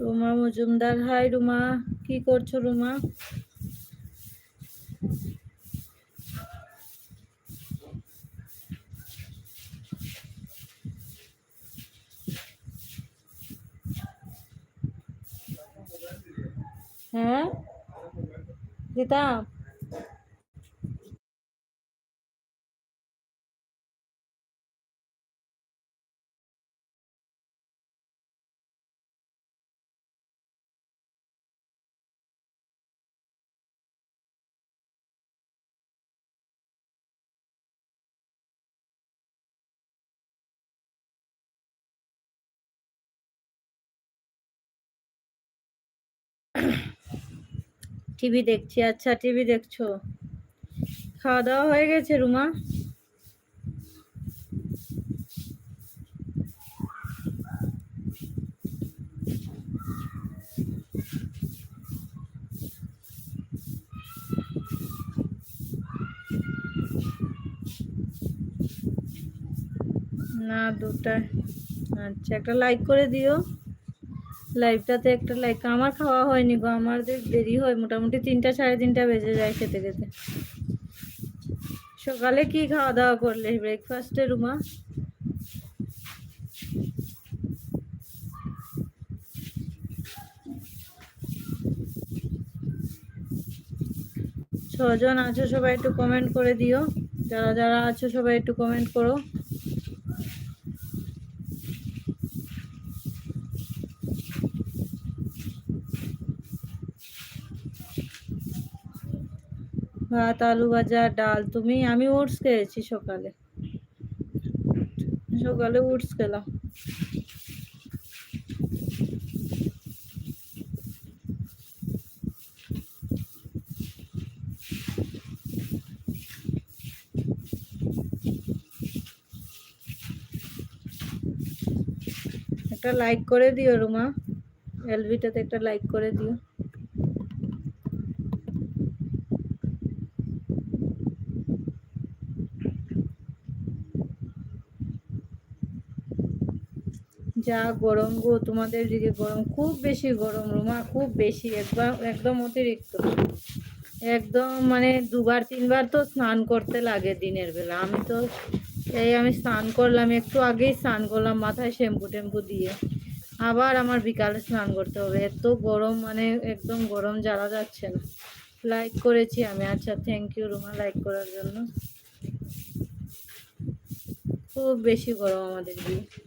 Ruma Majumdar, high Ruma, কি করছো রুমা? হ্যাঁ দিতাম। টিভি দেখছি। আচ্ছা টিভি দেখছো, খাওয়া দাওয়া হয়ে গেছে রুমা? না দুটায়। আচ্ছা একটা লাইক করে দিও লাইভটাতে, একটা লাইক। আমার খাওয়া হয়নি গো, আমার দেরি হয়, মোটামুটি 3টা 3:30 বেজে যায় খেতে খেতে। সকালে কি খাওয়া দাওয়া করলে ব্রেকফাস্টে রুমা? ছজন আছো, সবাই একটু কমেন্ট করে দিও। যারা যারা আছো সবাই একটু কমেন্ট করো। ভাত, আলু ভাজা, ডাল। তুমি? আমি ওটস খেয়েছি সকালে। সকালে ওটস খেলাম। একটা লাইক করে দিও রুমা, এলবিটাতে একটা লাইক করে দিও। যা গরম গো, তোমাদের দিকে গরম? খুব বেশি গরম রুমা, খুব বেশি, একবার একদম অতিরিক্ত। একদম মানে 2-3 বার তো স্নান করতে লাগে দিনের বেলা। আমি তো আমি স্নান করলাম, একটু আগেই স্নান করলাম মাথায় শ্যাম্পু টেম্পু দিয়ে। আবার আমার বিকালে স্নান করতে হবে, এত গরম, মানে একদম গরম জ্বালা যাচ্ছে না। লাইক করেছি আমি। আচ্ছা থ্যাংক ইউ রুমা লাইক করার জন্য। খুব বেশি গরম আমাদের দিকে।